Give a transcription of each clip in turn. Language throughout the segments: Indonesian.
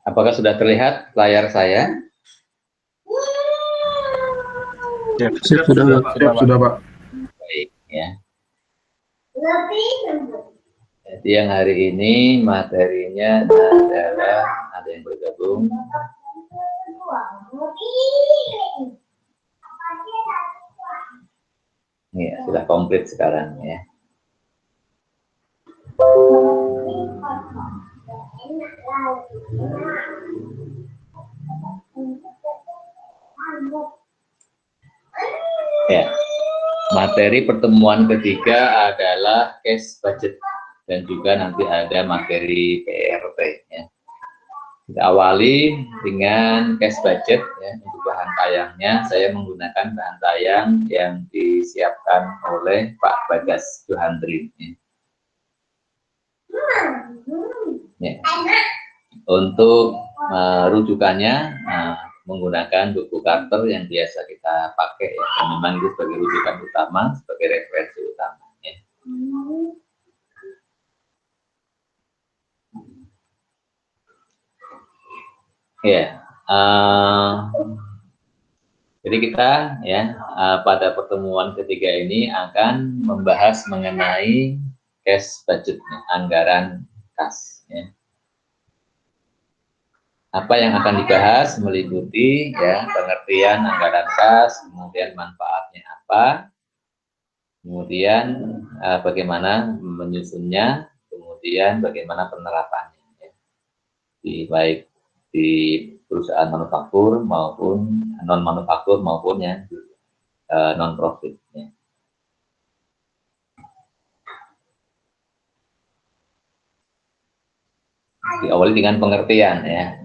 Apakah sudah terlihat layar saya? Ya, sudah, Pak. Baik, ya. Jadi yang hari ini materinya adalah ada yang bergabung. Ya, sudah komplit sekarang ya. Ya, materi pertemuan ketiga adalah cash budget dan juga nanti ada materi PRT ya. Kita awali dengan cash budget ya. Untuk bahan tayangnya saya menggunakan bahan tayang yang disiapkan oleh Pak Bagas Johandrin ya. Ya. Untuk rujukannya menggunakan buku Carter yang biasa kita pakai ya, dan memang itu sebagai rujukan utama, sebagai referensi utama ya. Ya, jadi kita ya pada pertemuan ketiga ini akan membahas mengenai cash budget, anggaran kas ya. Apa yang akan dibahas meliputi ya pengertian anggaran kas, kemudian manfaatnya apa, kemudian bagaimana menyusunnya, kemudian bagaimana penerapannya ya. Baik di perusahaan manufaktur maupun non manufaktur maupun yang non profit ya. Diawali dengan pengertian ya.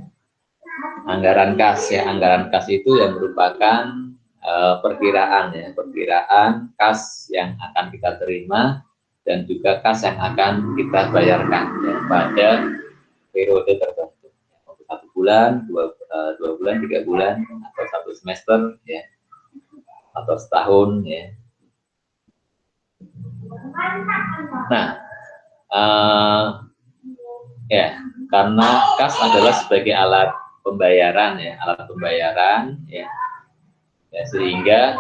Anggaran kas ya, anggaran kas itu yang merupakan perkiraan ya, perkiraan kas yang akan kita terima dan juga kas yang akan kita bayarkan ya, pada periode tertentu. Untuk 1 bulan, 2 bulan, 3 bulan, atau 1 semester ya, atau setahun ya. Nah, ya karena kas adalah sebagai alat pembayaran ya, alat pembayaran ya, sehingga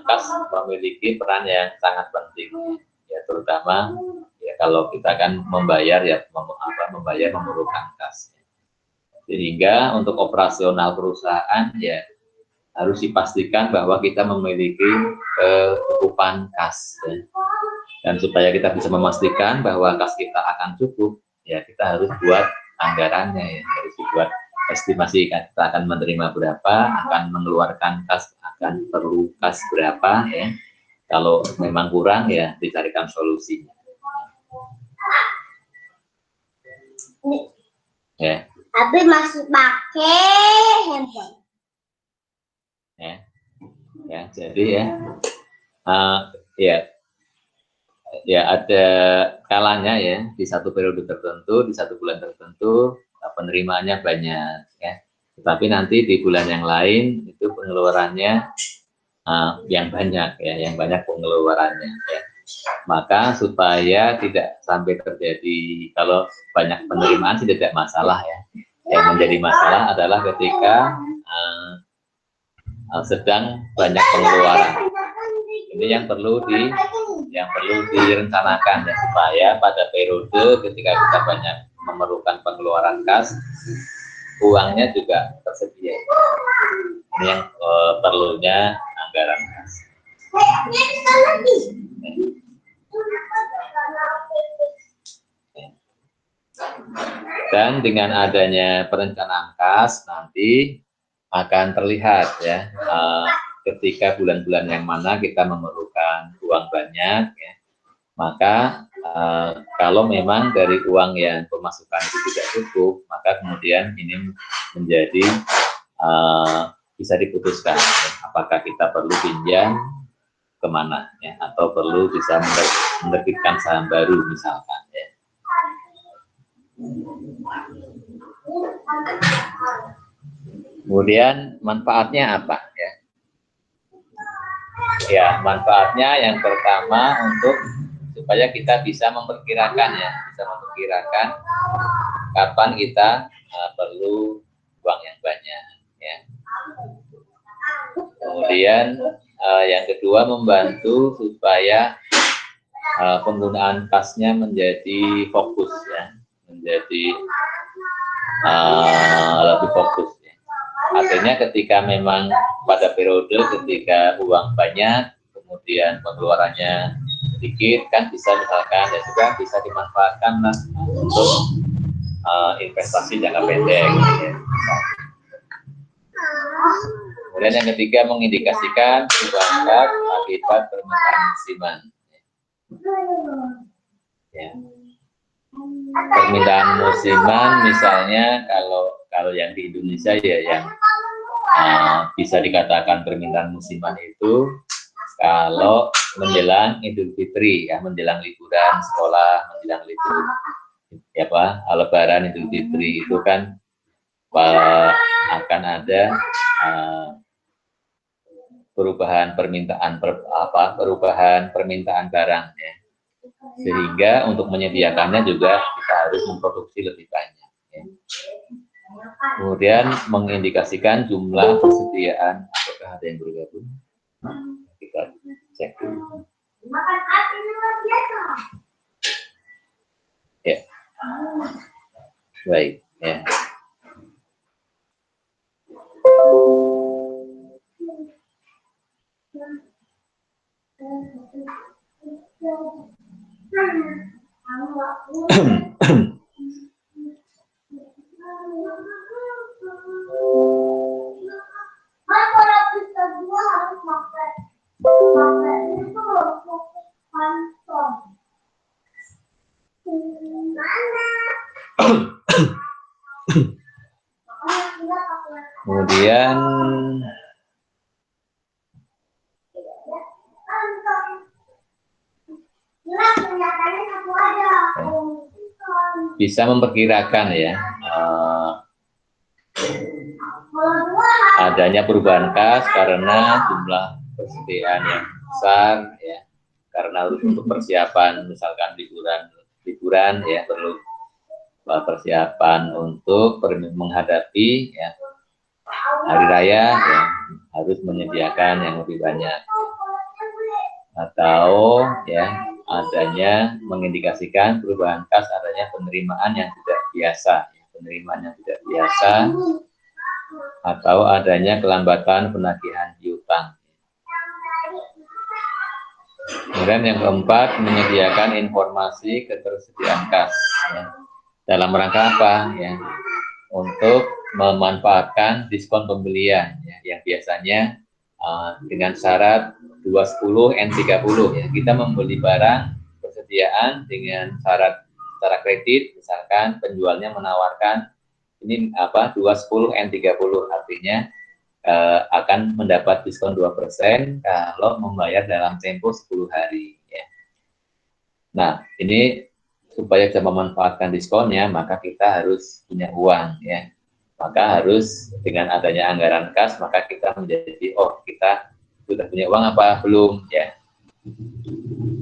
kas memiliki peran yang sangat penting ya, terutama ya kalau kita kan membayar ya, membayar memerlukan kas ya. Sehingga untuk operasional perusahaan ya harus dipastikan bahwa kita memiliki kecukupan kas ya. Dan supaya kita bisa memastikan bahwa kas kita akan cukup ya, kita harus buat anggarannya ya, harus dibuat estimasi kita akan menerima berapa, akan mengeluarkan kas, akan perlu kas berapa ya. Kalau memang kurang ya dicarikan solusinya. Ya. Tapi masih pakai handphone. Ya, jadi ya ada kalanya ya di satu periode tertentu, di 1 bulan tertentu penerimaannya banyak ya, tetapi nanti di bulan yang lain itu pengeluarannya yang banyak ya, yang banyak pengeluarannya ya. Maka supaya tidak sampai terjadi, kalau banyak penerimaan sih tidak masalah ya, yang menjadi masalah adalah ketika sedang banyak pengeluaran. Ini yang perlu direncanakan ya, supaya pada periode ketika kita banyak memerlukan pengeluaran kas, uangnya juga tersedia. Ini yang perlunya anggaran kas. Dan dengan adanya perencanaan kas nanti akan terlihat ya, ketika bulan-bulan yang mana kita memerlukan uang banyak ya, maka kalau memang dari uang yang pemasukan itu tidak cukup, maka kemudian ini menjadi bisa diputuskan ya, apakah kita perlu pinjam kemana ya, atau perlu bisa menerbitkan saham baru misalkan ya. Kemudian manfaatnya apa ya? Ya, manfaatnya yang pertama untuk supaya kita bisa memperkirakan ya, bisa memperkirakan kapan kita perlu uang yang banyak ya. Kemudian yang kedua membantu supaya penggunaan kasnya menjadi fokus ya, menjadi lebih fokus ya. Artinya ketika memang pada periode ketika uang banyak kemudian pengeluarannya sedikit kan bisa misalkan ya juga bisa dimanfaatkan lah untuk investasi jangka pendek ya. Kemudian yang ketiga mengindikasikan perubahan kas akibat permintaan musiman ya. Permintaan musiman misalnya kalau yang di Indonesia ya yang bisa dikatakan permintaan musiman itu kalau menjelang Idul Fitri ya, menjelang liburan sekolah, menjelang libur ya Pak, Lebaran Idul Fitri itu kan akan ada perubahan permintaan barang ya. Sehingga untuk menyediakannya juga kita harus memproduksi lebih banyak ya. Kemudian mengindikasikan jumlah persediaan, apakah ada yang bergabung? Kita cek dulu. Ya. Baik ya. Kemudian bisa memperkirakan ya adanya perubahan kas karena jumlah persediaan yang besar ya, karena untuk persiapan misalkan liburan ya, perlu persiapan untuk menghadapi ya hari raya ya, harus menyediakan yang lebih banyak, atau ya adanya mengindikasikan perubahan kas adanya penerimaan yang tidak biasa ya, penerimaan yang tidak biasa atau adanya kelambatan penagihan piutang. Kemudian yang keempat, menyediakan informasi ketersediaan kas ya. Dalam rangka apa ya? Untuk memanfaatkan diskon pembelian ya, yang biasanya dengan syarat 210 N30 ya. Kita membeli barang persediaan dengan syarat secara kredit, misalkan penjualnya menawarkan ini 210 N30, artinya akan mendapat diskon 2% kalau membayar dalam tempo 10 hari ya. Nah, ini supaya bisa memanfaatkan diskonnya, maka kita harus punya uang ya. Maka harus dengan adanya anggaran kas, maka kita menjadi kita sudah punya uang apa belum ya.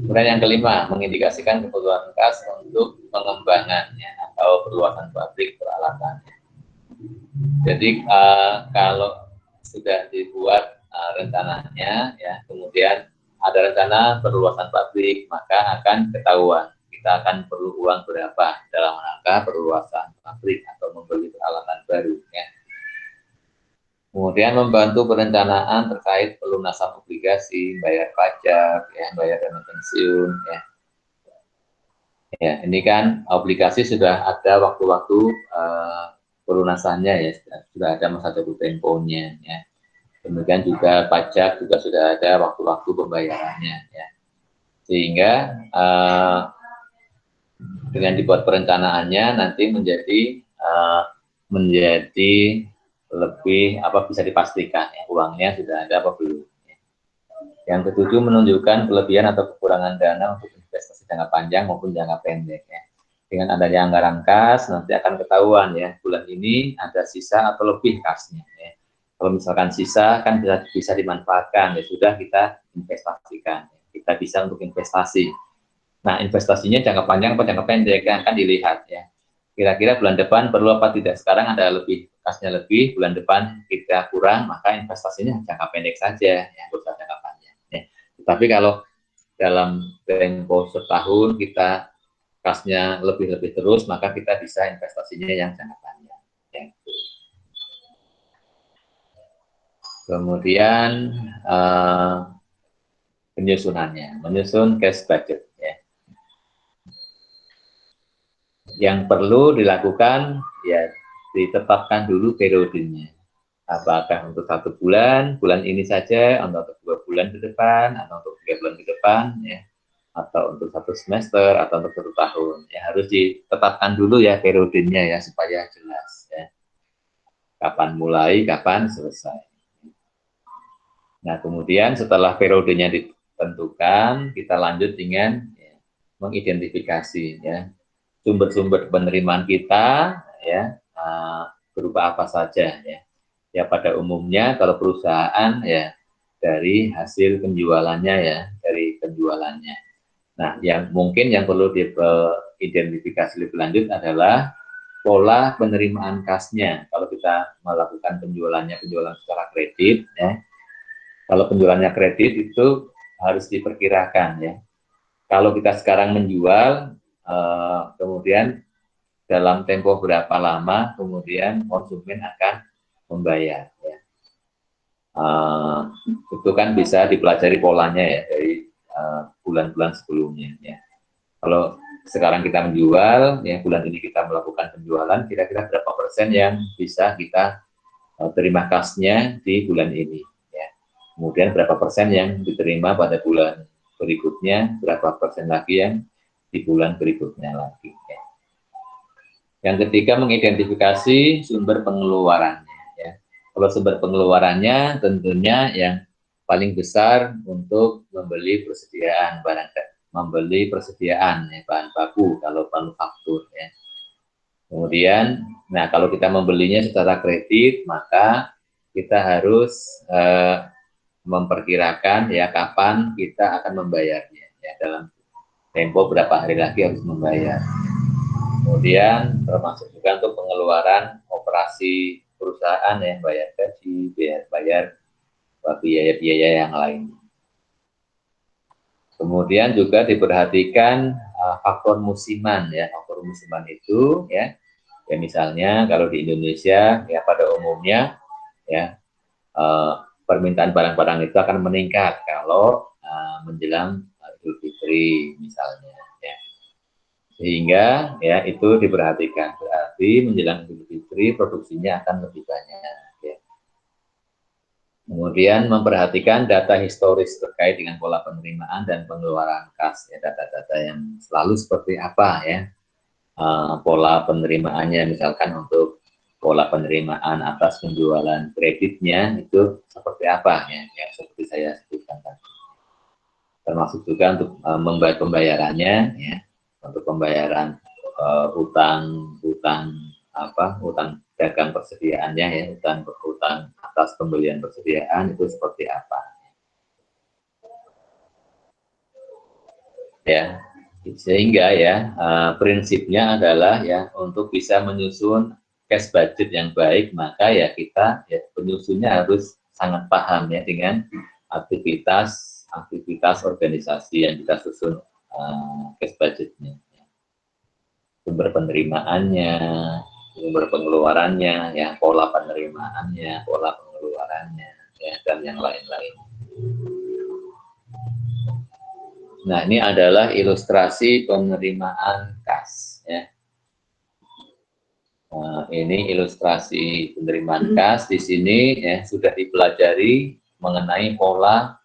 Kemudian yang kelima, mengindikasikan kebutuhan kas untuk pengembangannya atau perluasan pabrik peralatannya. Jadi kalau sudah dibuat rencananya ya, kemudian ada rencana perluasan pabrik, maka akan ketahuan kita akan perlu uang berapa dalam rangka perluasan pabrik atau membeli peralatan baru ya. Kemudian membantu perencanaan terkait pelunasan obligasi, bayar pajak ya, bayar dana pensiun ya. Ya, ini kan obligasi sudah ada waktu-waktu pelunasannya ya, sudah ada masa jatuh temponya ya. Kemudian juga pajak juga sudah ada waktu-waktu pembayarannya ya. Sehingga dengan dibuat perencanaannya nanti menjadi lebih bisa dipastikan ya, uangnya sudah ada apa belum ya. Yang ketujuh, menunjukkan kelebihan atau kekurangan dana untuk investasi jangka panjang maupun jangka pendek ya. Dengan adanya anggaran kas, nanti akan ketahuan ya, bulan ini ada sisa atau lebih kasnya. Ya. Kalau misalkan sisa, kan bisa dimanfaatkan, ya sudah kita investasikan. Kita bisa untuk investasi. Nah, investasinya jangka panjang atau jangka pendek, kan dilihat ya. Kira-kira bulan depan perlu apa tidak? Sekarang ada lebih, kasnya lebih, bulan depan kita kurang, maka investasinya jangka pendek saja, ya, bukan jangka panjang. Ya. Tapi kalau dalam tempo setahun kita kasnya lebih-lebih terus, maka kita bisa investasinya yang jangka panjang. Ya. Kemudian penyusunannya, menyusun cash budget. Ya. Yang perlu dilakukan, ya ditetapkan dulu periodenya. Apakah untuk 1 bulan, bulan ini saja, atau untuk 2 bulan ke depan, atau untuk 3 bulan ke depan, ya, atau untuk 1 semester, atau untuk 1 tahun. Ya, harus ditetapkan dulu ya periodenya ya, supaya jelas ya. Kapan mulai, kapan selesai. Nah, kemudian setelah periodenya ditentukan, kita lanjut dengan ya, mengidentifikasi ya sumber-sumber penerimaan kita ya berupa apa saja ya. Ya pada umumnya kalau perusahaan ya dari hasil penjualannya ya, dari penjualannya. Nah, yang mungkin yang perlu diidentifikasi lebih lanjut adalah pola penerimaan kasnya. Kalau kita melakukan penjualan secara kredit ya. Kalau penjualannya kredit itu harus diperkirakan ya. Kalau kita sekarang menjual kemudian dalam tempo berapa lama kemudian konsumen akan membayar ya. Itu kan bisa dipelajari polanya ya dari bulan-bulan sebelumnya ya. Kalau sekarang kita menjual ya, bulan ini kita melakukan penjualan, kira-kira berapa persen yang bisa kita terima kasnya di bulan ini ya. Kemudian berapa persen yang diterima pada bulan berikutnya, berapa persen lagi yang di bulan berikutnya lagi ya. Yang ketiga, mengidentifikasi sumber pengeluarannya ya. Kalau sumber pengeluarannya tentunya yang paling besar untuk membeli persediaan barang, membeli persediaan ya, bahan baku kalau manufaktur ya. Kemudian, nah kalau kita membelinya secara kredit, maka kita harus memperkirakan ya kapan kita akan membayarnya ya, dalam tempo berapa hari lagi harus membayar. Kemudian termasuk juga untuk pengeluaran operasi perusahaan ya, bayar gaji, bayar biaya-biaya yang lain. Kemudian juga diperhatikan faktor musiman ya. Faktor musiman itu ya misalnya kalau di Indonesia ya pada umumnya ya permintaan barang-barang itu akan meningkat kalau menjelang Idul Fitri misalnya ya. Sehingga ya itu diperhatikan, berarti menjelang Idul Fitri produksinya akan lebih banyak ya. Kemudian memperhatikan data historis terkait dengan pola penerimaan dan pengeluaran kas ya, data-data yang selalu seperti apa ya pola penerimaannya, misalkan untuk pola penerimaan atas penjualan kreditnya itu seperti apa ya, seperti saya sebutkan tadi. Termasuk juga untuk membuat pembayarannya ya, untuk pembayaran utang dagang persediaannya ya, utang atas pembelian persediaan itu seperti apa ya. Sehingga ya prinsipnya adalah ya untuk bisa menyusun cash budget yang baik, maka ya kita ya penyusunnya harus sangat paham ya dengan aktivitas organisasi yang kita susun cash budgetnya, sumber penerimaannya, sumber pengeluarannya, ya pola penerimaannya, pola pengeluarannya, ya dan yang lain-lain. Nah, ini adalah ilustrasi penerimaan kas ya. Ini ilustrasi penerimaan kas. Di sini ya sudah dipelajari mengenai pola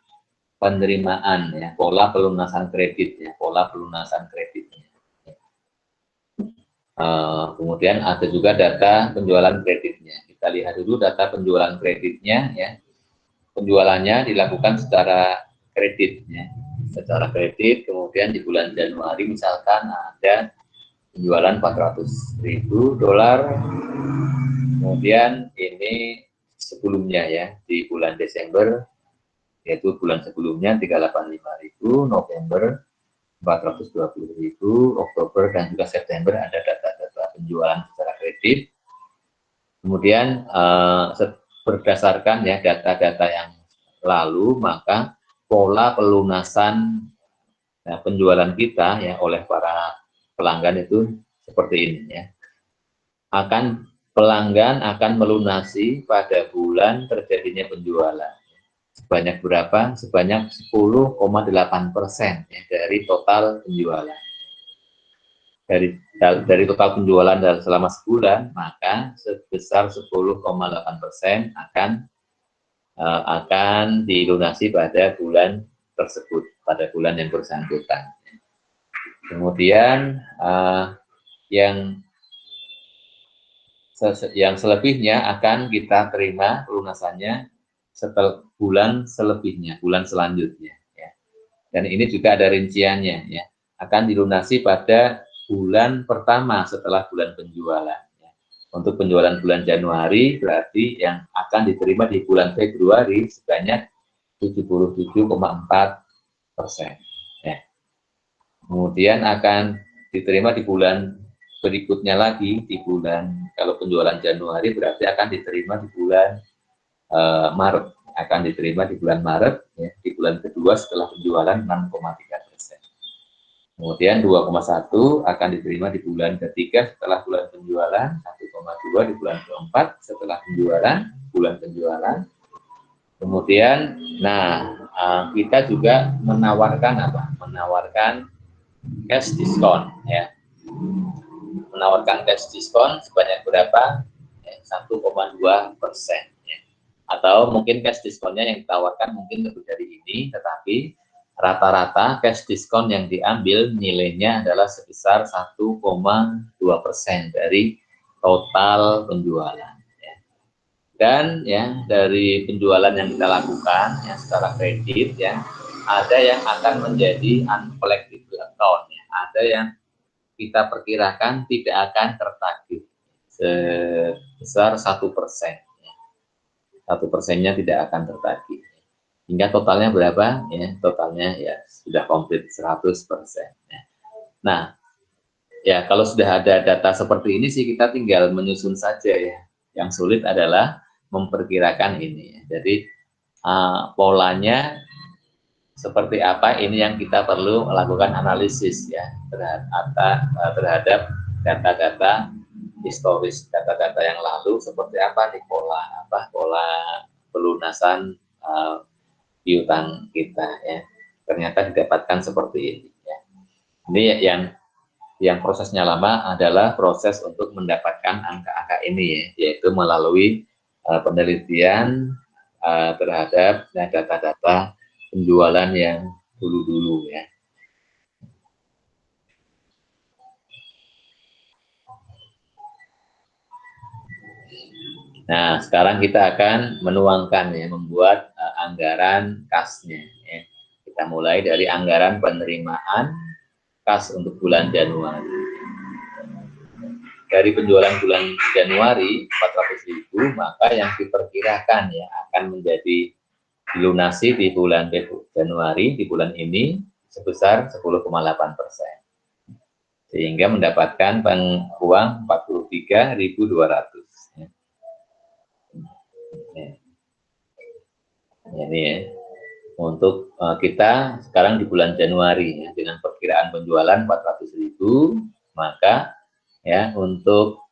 penerimaan ya, pola pelunasan kredit ya, pola pelunasan kreditnya. Kemudian ada juga data penjualan kreditnya. Kita lihat dulu data penjualan kreditnya ya. Penjualannya dilakukan secara kredit ya. Secara kredit, kemudian di bulan Januari misalkan ada penjualan $400.000. Kemudian ini sebelumnya ya, di bulan Desember, yaitu bulan sebelumnya 385.000, November 420.000, Oktober dan juga September ada data-data penjualan secara kredit. Kemudian berdasarkan ya data-data yang lalu, maka pola pelunasan penjualan kita ya oleh para pelanggan itu seperti ini ya. Pelanggan akan melunasi pada bulan terjadinya penjualan. Sebanyak berapa? Sebanyak 10,8% ya, dari total penjualan. Dari total penjualan selama sebulan, maka sebesar 10,8% akan dilunasi pada bulan tersebut, pada bulan yang bersangkutan. Kemudian yang selebihnya akan kita terima pelunasannya setelah bulan selebihnya, bulan selanjutnya. Ya. Dan ini juga ada rinciannya, ya. Akan dilunasi pada bulan pertama setelah bulan penjualan. Ya. Untuk penjualan bulan Januari berarti yang akan diterima di bulan Februari sebanyak 77,4%. Ya. Kemudian akan diterima di bulan berikutnya lagi, di bulan, kalau penjualan Januari berarti akan diterima di bulan Maret, akan diterima di bulan Maret, ya, di bulan kedua setelah penjualan 6,3%. Kemudian 2,1 akan diterima di bulan ketiga setelah bulan penjualan, 1,2 di bulan keempat setelah bulan penjualan. Kemudian, kita juga menawarkan apa? Menawarkan cash diskon, ya. Menawarkan cash diskon sebanyak berapa? 1,2%. Ya. Atau mungkin cash diskonnya yang ditawarkan mungkin lebih dari ini, tetapi rata-rata cash diskon yang diambil nilainya adalah sebesar 1,2% dari total penjualan. Ya. Dan ya dari penjualan yang kita lakukan ya secara kredit ya, ada yang akan menjadi uncollectible account, ya. Ada yang kita perkirakan tidak akan tertagih sebesar 1%. 1%-nya tidak akan tertagih. Hingga totalnya berapa? Ya, totalnya ya sudah komplit 100%. Ya. Nah, ya kalau sudah ada data seperti ini sih kita tinggal menyusun saja ya. Yang sulit adalah memperkirakan ini. Ya. Jadi polanya seperti apa, ini yang kita perlu melakukan analisis ya terhadap data-data historis, data-data yang lalu seperti apa nih pola pelunasan piutang kita ya. Ternyata didapatkan seperti ini ya. Ini yang prosesnya lama adalah proses untuk mendapatkan angka-angka ini ya, yaitu melalui penelitian terhadap data-data penjualan yang dulu-dulu ya. Nah, sekarang kita akan menuangkan ya, membuat anggaran kasnya ya. Kita mulai dari anggaran penerimaan kas untuk bulan Januari. Dari penjualan bulan Januari 400.000, maka yang diperkirakan ya akan menjadi dilunasi di bulan Januari, di bulan ini sebesar 10,8%. Sehingga mendapatkan uang 43.200. Ini ya. Untuk kita sekarang di bulan Januari ya, dengan perkiraan penjualan 400.000, maka ya untuk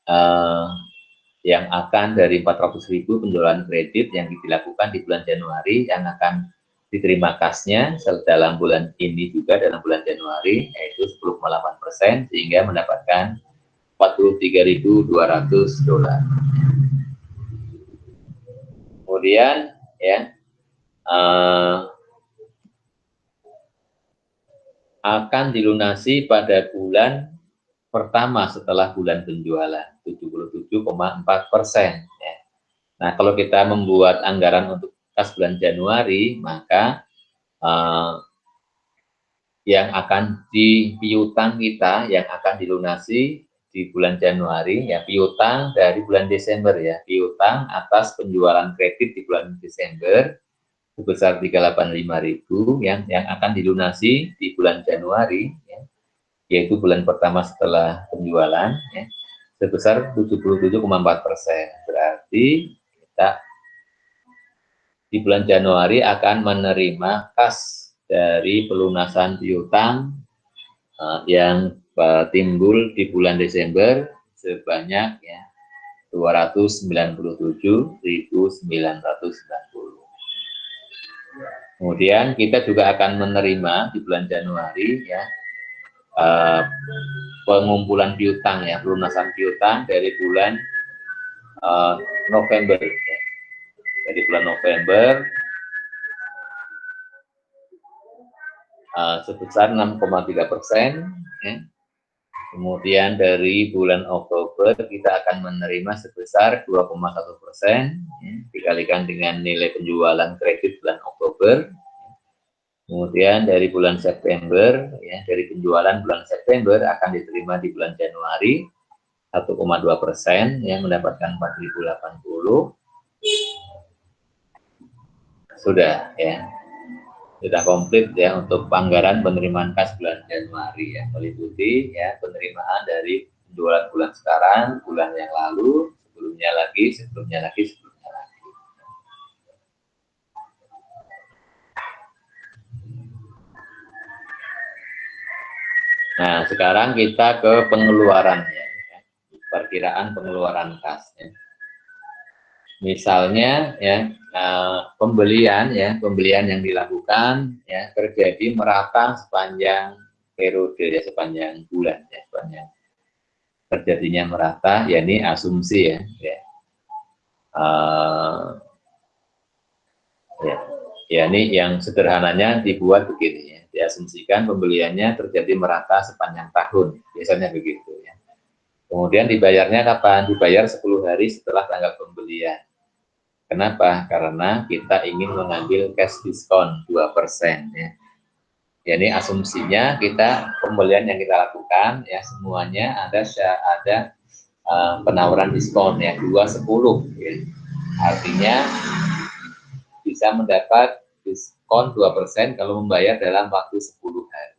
yang akan dari 400.000 penjualan kredit yang dilakukan di bulan Januari yang akan diterima kasnya dalam bulan ini juga dalam bulan Januari yaitu 10,8% sehingga mendapatkan $43.200. Kemudian ya akan dilunasi pada bulan pertama setelah bulan penjualan 77,4%. Ya. Nah, kalau kita membuat anggaran untuk kas bulan Januari, maka yang akan di piutang kita yang akan dilunasi di bulan Januari, ya piutang dari bulan Desember, ya piutang atas penjualan kredit di bulan Desember sebesar 385.000 yang akan dilunasi di bulan Januari, ya, yaitu bulan pertama setelah penjualan, ya, sebesar 77,4%. Berarti kita di bulan Januari akan menerima kas dari pelunasan piutang yang timbul di bulan Desember sebanyak ya 297.990. Kemudian kita juga akan menerima di bulan Januari ya pengumpulan piutang, ya pelunasan piutang dari bulan November, ya. Dari bulan November sebesar 6,3%, ya. Kemudian dari bulan Oktober kita akan menerima sebesar 2,1%, ya, dikalikan dengan nilai penjualan kredit bulan Oktober. Kemudian dari bulan September, ya, dari penjualan bulan September akan diterima di bulan Januari 1,2%, yang mendapatkan 4.080. Sudah, ya. Sudah komplit ya untuk anggaran penerimaan kas bulan Januari, ya, meliputi ya penerimaan dari penjualan bulan sekarang, bulan yang lalu, sebelumnya lagi. Nah, sekarang kita ke pengeluarannya, ya. Perkiraan pengeluaran kas. Ya. Misalnya ya pembelian yang dilakukan ya terjadi merata sepanjang periode, ya sepanjang bulan, ya sepanjang terjadinya merata, ya ini asumsi ya ini yang sederhananya dibuat begini, ya diasumsikan pembeliannya terjadi merata sepanjang tahun, biasanya begitu ya. Kemudian dibayarnya kapan? Dibayar 10 hari setelah tanggal pembelian. Kenapa? Karena kita ingin mengambil cash diskon 2%, ya. Ya, ini asumsinya kita pembelian yang kita lakukan ya semuanya ada penawaran diskon ya 2,10, ya. Artinya bisa mendapat diskon 2% kalau membayar dalam waktu 10 hari.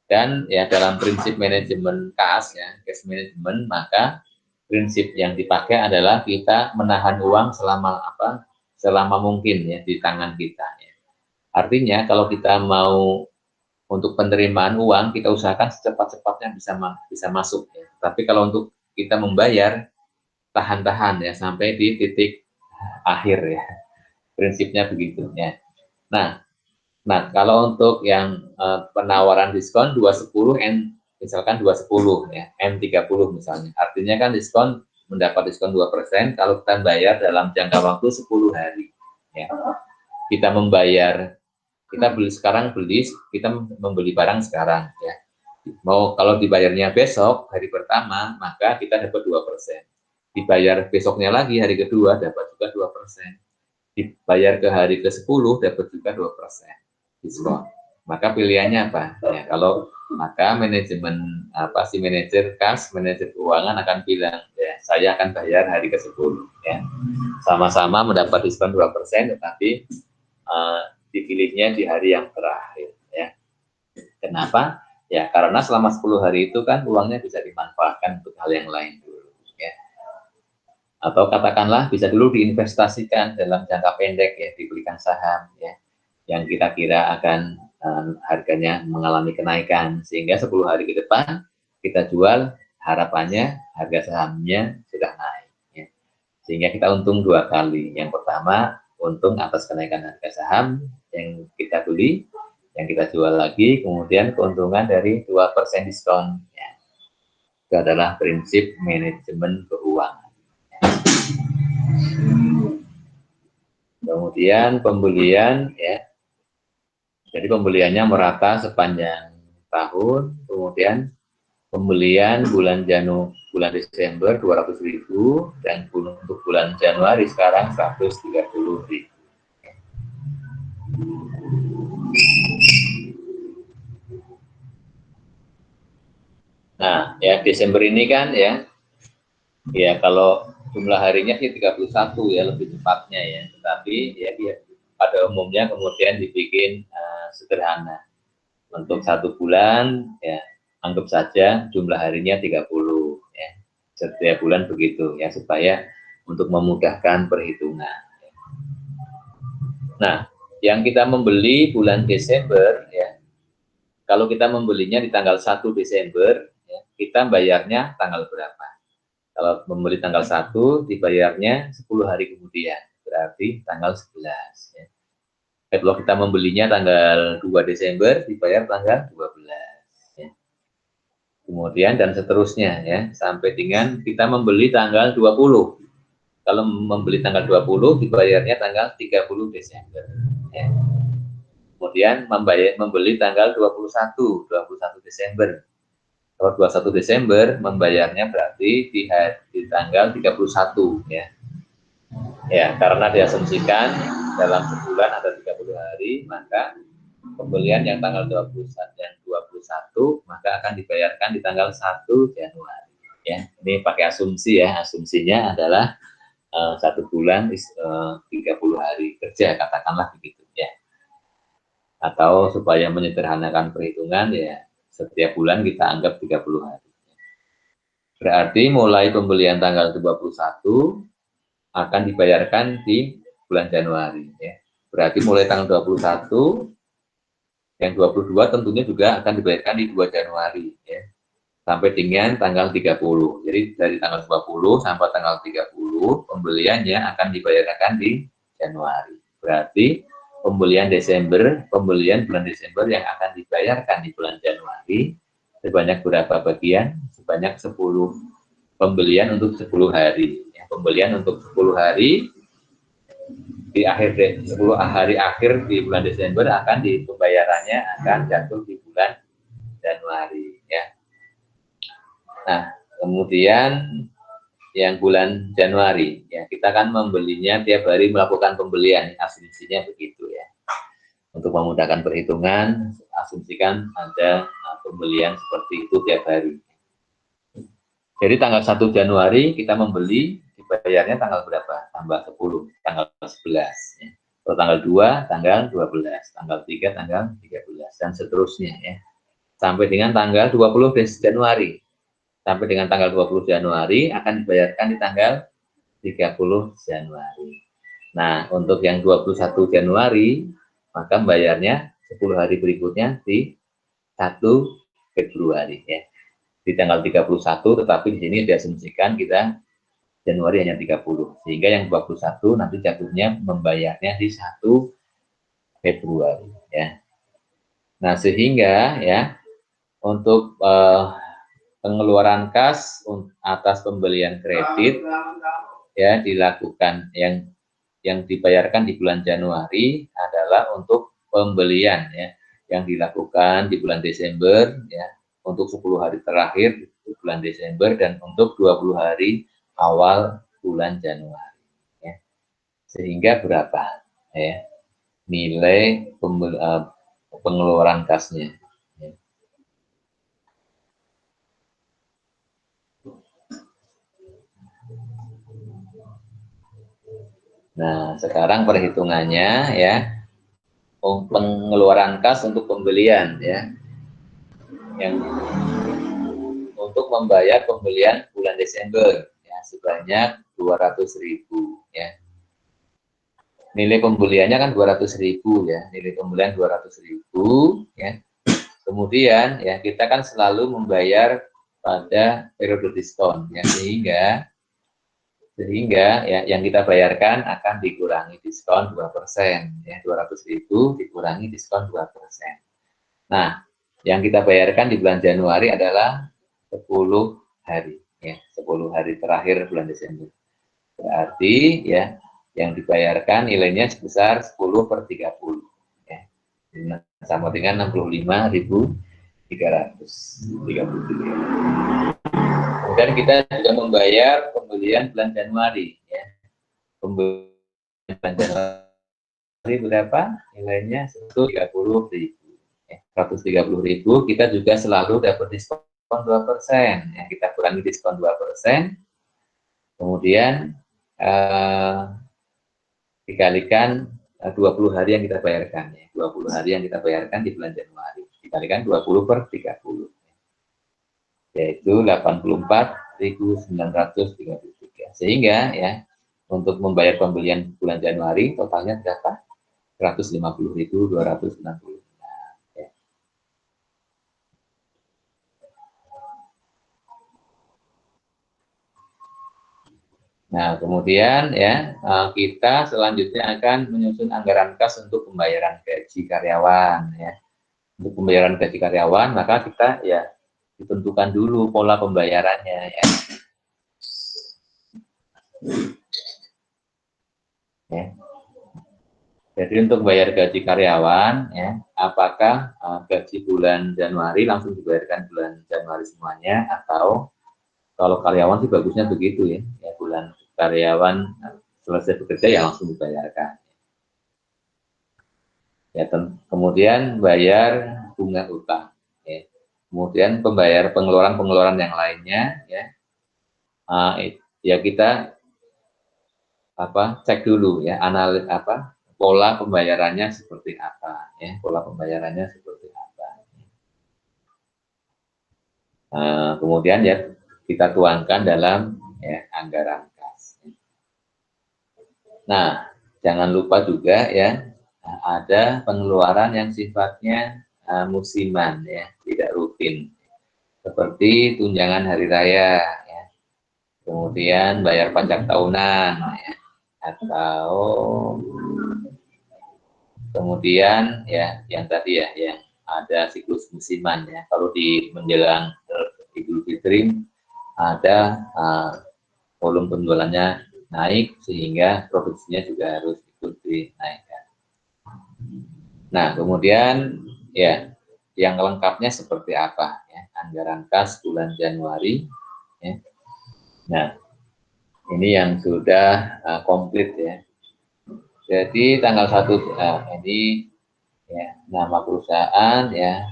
Dan ya dalam prinsip manajemen kas ya, cash management, maka prinsip yang dipakai adalah kita menahan uang selama mungkin ya di tangan kita. Ya. Artinya kalau kita mau untuk penerimaan uang kita usahakan secepat-cepatnya bisa masuk. Ya. Tapi kalau untuk kita membayar tahan-tahan ya sampai di titik akhir ya. Prinsipnya begitu ya. Nah kalau untuk yang penawaran diskon 210 misalkan 210 ya, M30 misalnya. Artinya kan diskon mendapat diskon 2% kalau kita bayar dalam jangka waktu 10 hari. Ya. Kita membeli barang sekarang ya. Kalau dibayarnya besok hari pertama, maka kita dapat 2%. Dibayar besoknya lagi hari kedua dapat juga 2%. Dibayar ke hari ke-10 dapat juga 2% diskon. Maka pilihannya apa? Ya, maka manajer kas, manajer keuangan akan bilang, ya saya akan bayar hari ke-10 ya. Sama-sama mendapat diskon 2%, tetapi dipilihnya di hari yang terakhir ya. Kenapa? Ya karena selama 10 hari itu kan uangnya bisa dimanfaatkan untuk hal yang lain dulu ya. Atau katakanlah bisa dulu diinvestasikan dalam jangka pendek ya, dibelikan saham ya yang kita kira akan harganya mengalami kenaikan, sehingga 10 hari ke depan kita jual, harapannya harga sahamnya sudah naik ya. Sehingga kita untung 2 kali. Yang pertama untung atas kenaikan harga saham yang kita beli, yang kita jual lagi, kemudian keuntungan dari 2% diskon ya. Itu adalah prinsip manajemen keuangan. Kemudian pembelian ya, jadi pembeliannya merata sepanjang tahun. Kemudian pembelian bulan Desember 200.000 dan untuk bulan Januari sekarang 130.000. Nah, ya Desember ini kan ya kalau jumlah harinya sih 31 ya lebih tepatnya ya. Tetapi ya pada umumnya kemudian dibikin sederhana. Untuk 1 bulan ya anggap saja jumlah harinya 30 ya. Setiap bulan begitu ya supaya untuk memudahkan perhitungan. Nah, yang kita membeli bulan Desember ya. Kalau kita membelinya di tanggal 1 Desember ya, kita bayarnya tanggal berapa? Kalau membeli tanggal 1 dibayarnya 10 hari kemudian. Berarti tanggal 11 ya. Kalau kita membelinya tanggal 2 Desember dibayar tanggal 12 ya. Kemudian dan seterusnya ya sampai dengan kita membeli tanggal 20. Kalau membeli tanggal 20 dibayarnya tanggal 30 Desember ya. Kemudian membeli tanggal 21 Desember. Kalau 21 Desember membayarnya berarti di tanggal 31 ya. Ya, karena diasumsikan dalam sebulan ada 30 hari, maka pembelian yang tanggal 21 maka akan dibayarkan di tanggal 1 Januari ya. Ini pakai asumsi ya. Asumsinya adalah 1 bulan 30 hari kerja, katakanlah begitu ya. Atau supaya menyederhanakan perhitungan ya setiap bulan kita anggap 30 hari. Berarti mulai pembelian tanggal 21 akan dibayarkan di bulan Januari ya. Berarti mulai tanggal 21 yang 22 tentunya juga akan dibayarkan di 2 Januari ya. Sampai dengan tanggal 30. Jadi dari tanggal 20 sampai tanggal 30 pembeliannya akan dibayarkan di Januari. Berarti pembelian bulan Desember yang akan dibayarkan di bulan Januari sebanyak berapa bagian? Sebanyak 10 pembelian untuk 10 hari. Ya, pembelian untuk 10 hari di 10 hari akhir di bulan Desember akan pembayarannya akan jatuh di bulan Januari ya. Nah, kemudian yang bulan Januari ya kita kan membelinya tiap hari melakukan pembelian, asumsinya begitu ya. Untuk memudahkan perhitungan, asumsikan ada pembelian seperti itu tiap hari. Jadi tanggal 1 Januari kita membeli, dibayarnya tanggal berapa? Tambah 10, tanggal 11. Ya. Kalau tanggal 2, tanggal 12. Tanggal 3, tanggal 13. Dan seterusnya ya. Sampai dengan tanggal 20 Januari. Sampai dengan tanggal 20 Januari akan dibayarkan di tanggal 30 Januari. Nah, untuk yang 21 Januari, maka bayarnya 10 hari berikutnya di 1 Februari ya. Di tanggal 31, tetapi di sini diasumsikan kita Januari hanya 30. Sehingga yang 21 nanti jatuhnya membayarnya di 1 Februari ya. Nah, sehingga ya untuk pengeluaran kas atas pembelian kredit ya dilakukan yang dibayarkan di bulan Januari adalah untuk pembelian ya yang dilakukan di bulan Desember ya untuk 10 hari terakhir di bulan Desember dan untuk 20 hari awal bulan Januari ya. Sehingga berapa ya nilai pengeluaran kasnya. Nah, sekarang perhitungannya ya, pengeluaran kas untuk pembelian ya, yang untuk membayar pembelian bulan Desember ya sebanyak 200.000 ya. Nilai pembeliannya kan 200.000 ya, nilai pembelian 200.000 ya. Kemudian ya kita kan selalu membayar pada periode diskon ya sehingga ya yang kita bayarkan akan dikurangi diskon 2% ya 200.000 dikurangi diskon 2%. Nah, yang kita bayarkan di bulan Januari adalah 10 hari ya 10 hari terakhir bulan Desember. Berarti ya yang dibayarkan nilainya sebesar 10 per 30 ya. Sama dengan 65.333. Dan kita juga membayar pembelian bulan Januari ya. Pembelian bulan Januari berapa? Nilainya 130.000 ya. 130.000 kita juga selalu dapat diskon diskon 2%, ya, kita kurangi diskon 2%, kemudian dikalikan 20 hari yang kita bayarkan, ya. 20 hari yang kita bayarkan di bulan Januari, dikalikan 20/30, yaitu 84.933. Sehingga ya, untuk membayar pembelian bulan Januari totalnya berapa? 150.260. Nah, kemudian ya, kita selanjutnya akan menyusun anggaran kas untuk pembayaran gaji karyawan, ya. Untuk pembayaran gaji karyawan, maka kita ya ditentukan dulu pola pembayarannya, ya. Ya. Jadi untuk bayar gaji karyawan, ya, apakah gaji bulan Januari langsung dibayarkan bulan Januari semuanya, atau kalau karyawan sih bagusnya begitu, ya, ya, bulan karyawan selesai bekerja ya langsung dibayarkan. Ya, kemudian bayar bunga utang, ya. Kemudian pembayar pengeluaran yang lainnya, ya, ya kita cek dulu, ya, pola pembayarannya seperti apa, ya, pola pembayarannya seperti apa. Kemudian ya kita tuangkan dalam, ya, anggaran kas. Nah, jangan lupa juga ya, ada pengeluaran yang sifatnya musiman, ya, tidak rutin, seperti tunjangan hari raya, ya. Kemudian bayar pajak tahunan, ya, atau kemudian ya yang tadi ya, yang ada siklus musiman, ya. Kalau di menjelang Idul Fitri ada volume penjualannya naik sehingga produksinya juga harus ikut dinaikkan. Nah, kemudian ya yang lengkapnya seperti apa, ya, anggaran kas bulan Januari, ya. Nah, ini yang sudah komplit, ya. Jadi tanggal 1 ini, ya, nama perusahaan, ya,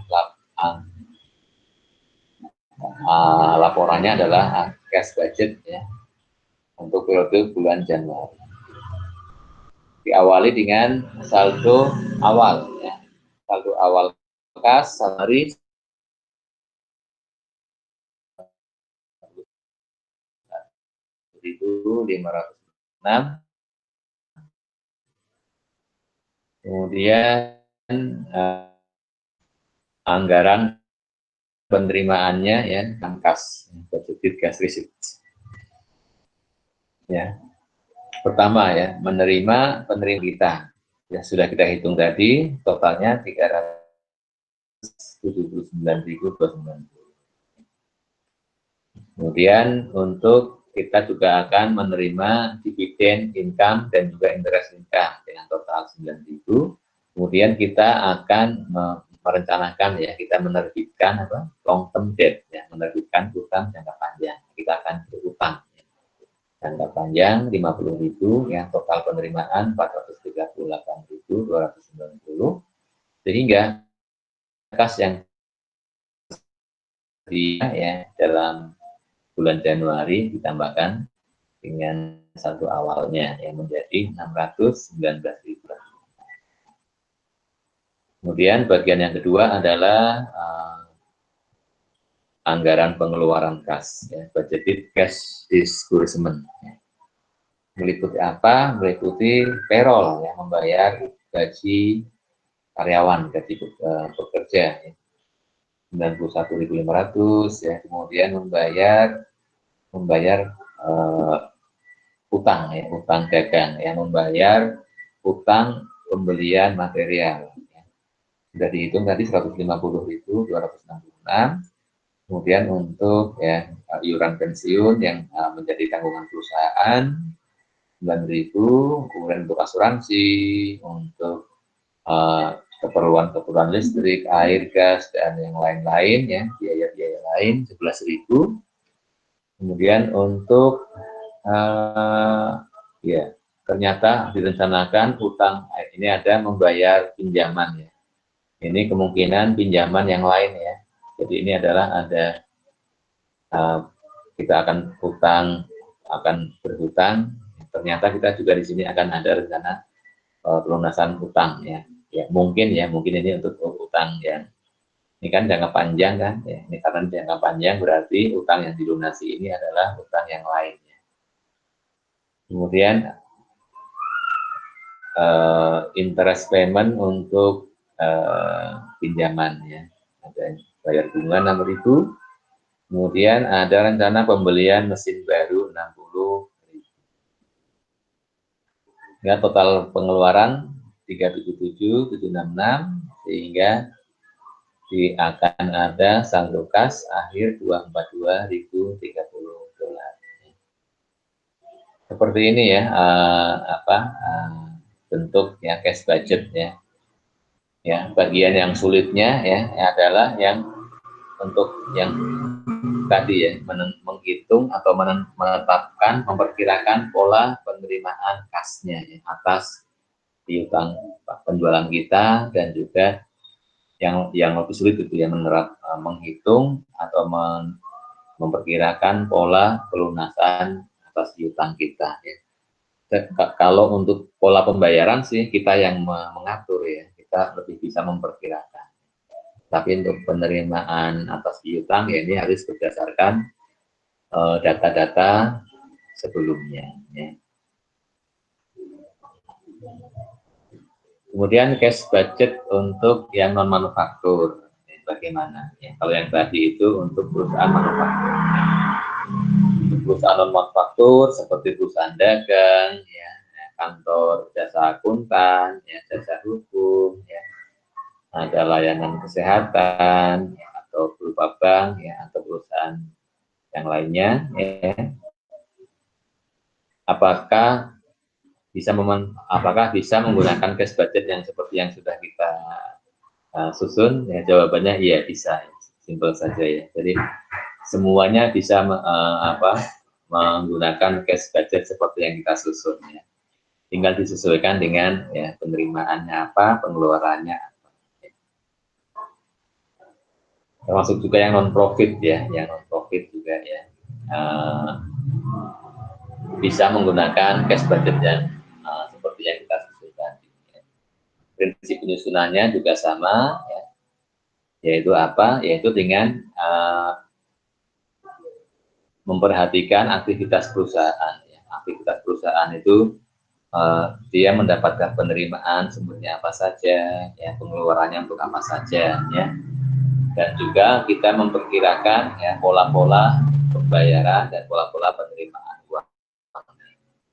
laporannya adalah cash budget, ya, untuk periode bulan Januari. Diawali dengan saldo awal, ya. Saldo awal kas Januari 1.506. Kemudian anggaran penerimaannya, ya, kas budgeted cash receipt. Ya. Pertama, ya, penerima kita. Ya, sudah kita hitung tadi, totalnya 379.290. Kemudian untuk kita juga akan menerima dividen income dan juga interest income dengan total 9.000. Kemudian kita akan merencanakan, ya, kita menerbitkan long term debt, ya, menerbitkan utang jangka panjang. Kita akan berutang, ya, jangka panjang 50.000, ya, total penerimaan 438.290, sehingga kas yang ya dalam bulan Januari ditambahkan dengan saldo awalnya yang menjadi 619.000. Kemudian bagian yang kedua adalah anggaran pengeluaran kas, ya, budgeted cash disbursement. Ya. Meliputi apa? Meliputi payroll, ya, membayar gaji karyawan, gaji pekerja, ya. 91.500, ya. Kemudian membayar utang, ya, utang dagang, yang membayar utang pembelian material, ya. Sudah dihitung tadi 150.266. Kemudian untuk, ya, iuran pensiun yang menjadi tanggungan perusahaan 9.000. Kemudian untuk asuransi, untuk keperluan listrik, air, gas, dan yang lain-lain, ya, biaya-biaya lain 11.000. Kemudian untuk ya, ternyata direncanakan utang ini ada membayar pinjaman, ya. Ini kemungkinan pinjaman yang lain, ya. Jadi ini adalah ada kita akan berhutang, ternyata kita juga di sini akan ada rencana pelunasan hutang ya. Mungkin ini untuk hutang yang ini kan jangka panjang kan ya. Ini karena jangka panjang berarti hutang yang dilunasi ini adalah hutang yang lainnya. Kemudian interest payment untuk pinjaman ya. Ada bayar bunga 6.000. Kemudian ada rencana pembelian mesin baru 60.000. Ya, total pengeluaran 377.766 sehingga akan ada saldo kas akhir 242.030 dolar. Seperti ini ya, bentuk ya cash budget ya. Ya, bagian yang sulitnya ya adalah yang untuk yang tadi ya, menghitung atau menetapkan, memperkirakan pola penerimaan kasnya ya, atas piutang penjualan kita, dan juga yang lebih sulit itu ya menghitung atau memperkirakan pola pelunasan atas piutang kita ya. Kalau untuk pola pembayaran sih kita yang mengatur ya, kita lebih bisa memperkirakan. Tapi untuk penerimaan atas piutang ya ini harus berdasarkan data-data sebelumnya ya. Kemudian cash budget untuk yang non manufaktur ya, bagaimana ya? Kalau yang tadi itu untuk perusahaan manufaktur ya. Untuk perusahaan non manufaktur seperti perusahaan dagang ya, kantor jasa akuntan ya, jasa hukum ya, ada layanan kesehatan ya, atau berupa bank ya, atau perusahaan yang lainnya ya. Apakah bisa menggunakan cash budget yang seperti yang sudah kita susun ya? Jawabannya iya, bisa, simpel saja ya. Jadi semuanya bisa menggunakan cash budget seperti yang kita susun ya. Tinggal disesuaikan dengan ya penerimaannya apa, pengeluarannya apa. Termasuk juga yang non profit ya, yang non profit juga ya bisa menggunakan cash budget yang seperti yang kita susunkan. Prinsip penyusunannya juga sama ya, yaitu apa? Yaitu dengan memperhatikan aktivitas perusahaan ya. Aktivitas perusahaan itu dia mendapatkan penerimaan sumbernya apa saja ya, pengeluarannya untuk apa saja ya. Dan juga kita memperkirakan ya pola-pola pembayaran dan pola-pola penerimaan uang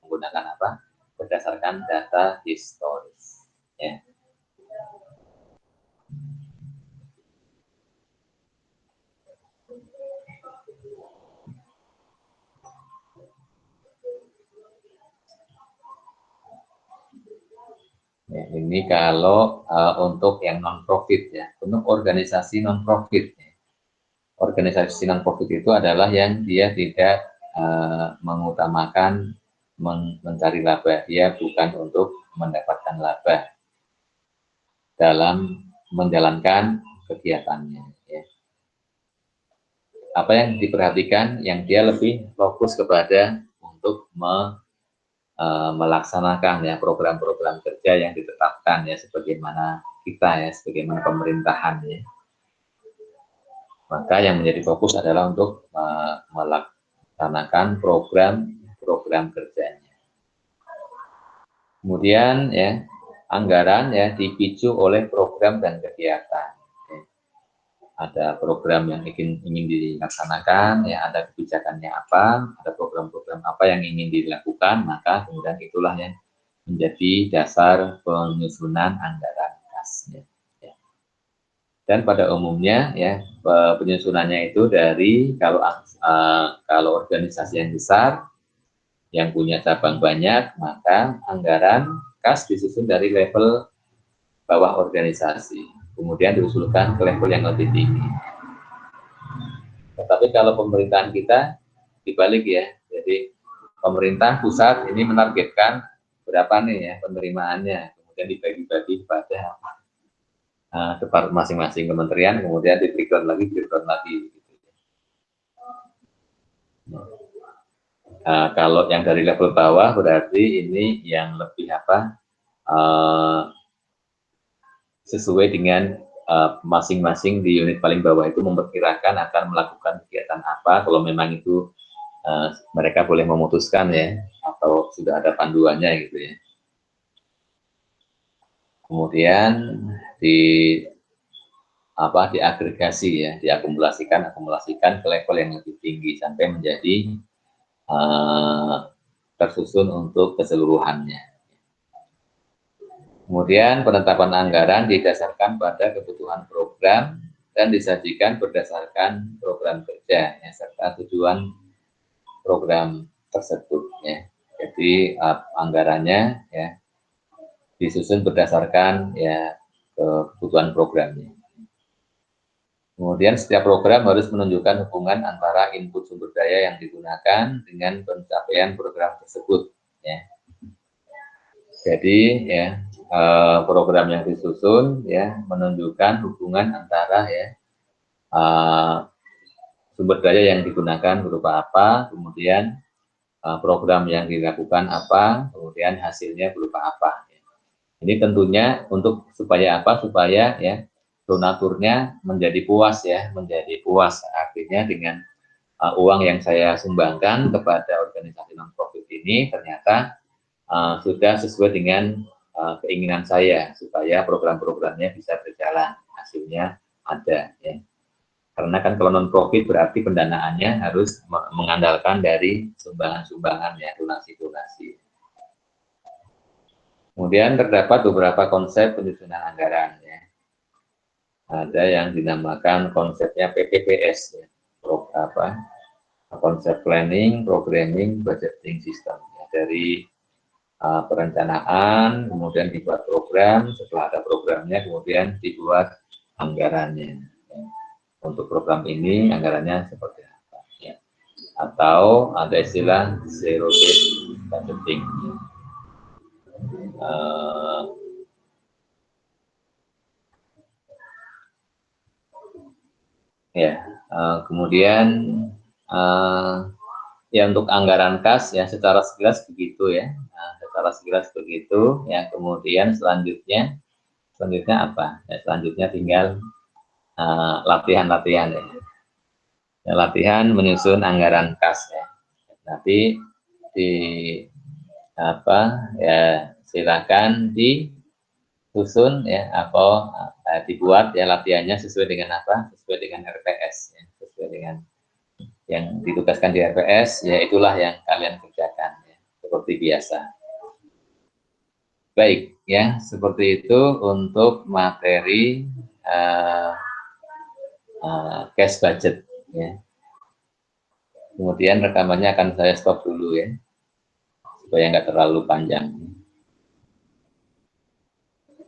menggunakan apa? Berdasarkan data historis ya. Ya, ini kalau untuk yang non-profit ya, untuk organisasi non-profit. Ya. Organisasi non-profit itu adalah yang dia tidak mengutamakan mencari laba, dia bukan untuk mendapatkan laba dalam menjalankan kegiatannya. Ya. Apa yang diperhatikan, yang dia lebih fokus kepada untuk melaksanakan ya program-program kerja yang ditetapkan ya sebagaimana kita ya, sebagaimana pemerintahan ya. Maka yang menjadi fokus adalah untuk melaksanakan program kerjanya. Kemudian ya anggaran ya dipicu oleh program dan kegiatan. Ada program yang ingin dilaksanakan, ya ada kebijakannya apa, ada program-program apa yang ingin dilakukan, maka kemudian itulah yang menjadi dasar penyusunan anggaran kas. Ya. Dan pada umumnya ya penyusunannya itu dari kalau organisasi yang besar yang punya cabang banyak, maka anggaran kas disusun dari level bawah organisasi, kemudian diusulkan ke level yang lebih tinggi. Tetapi kalau pemerintahan kita dibalik ya, jadi pemerintah pusat ini menargetkan berapa nih ya penerimaannya, kemudian dibagi-bagi kepada masing-masing kementerian, kemudian di breakdown lagi. Gitu. Kalau yang dari level bawah berarti ini yang lebih apa, sesuai dengan masing-masing di unit paling bawah itu memperkirakan akan melakukan kegiatan apa. Kalau memang itu mereka boleh memutuskan ya, atau sudah ada panduannya gitu ya. Kemudian diagregasi ya, diakumulasikan ke level yang lebih tinggi sampai menjadi tersusun untuk keseluruhannya. Kemudian penetapan anggaran didasarkan pada kebutuhan program dan disajikan berdasarkan program kerja ya, serta tujuan program tersebut ya. Jadi anggarannya ya disusun berdasarkan ya kebutuhan programnya. Kemudian setiap program harus menunjukkan hubungan antara input sumber daya yang digunakan dengan pencapaian program tersebut ya. Jadi ya program yang disusun ya menunjukkan hubungan antara ya sumber daya yang digunakan berupa apa, kemudian program yang dilakukan apa, kemudian hasilnya berupa apa. Ini tentunya untuk supaya apa? Supaya ya donaturnya menjadi puas ya, menjadi puas. Artinya dengan uang yang saya sumbangkan kepada organisasi non-profit ini ternyata sudah sesuai dengan keinginan saya supaya program-programnya bisa berjalan, hasilnya ada ya. Karena kan kalau non-profit berarti pendanaannya harus mengandalkan dari sumbangan-sumbangan ya, donasi-donasi. Kemudian terdapat beberapa konsep penyusunan anggaran ya. Ada yang dinamakan konsepnya PPPS ya. Konsep planning, programming, budgeting system ya. Dari perencanaan, kemudian dibuat program, setelah ada programnya kemudian dibuat anggarannya. Ya. Untuk program ini anggarannya seperti apa ya. Atau ada istilah zero based budgeting. Kemudian ya untuk anggaran kas ya secara sekilas begitu ya, secara sekilas begitu ya. Kemudian selanjutnya apa ya, selanjutnya tinggal latihan-latihan ya, latihan menyusun anggaran kas ya. Nanti silakan disusun ya, atau dibuat ya latihannya sesuai dengan apa, sesuai dengan RPS ya, sesuai dengan yang ditugaskan di RPS ya, itulah yang kalian kerjakan ya, seperti biasa. Baik ya, seperti itu untuk materi cash budget ya. Kemudian rekamannya akan saya stop dulu ya, supaya nggak terlalu panjang.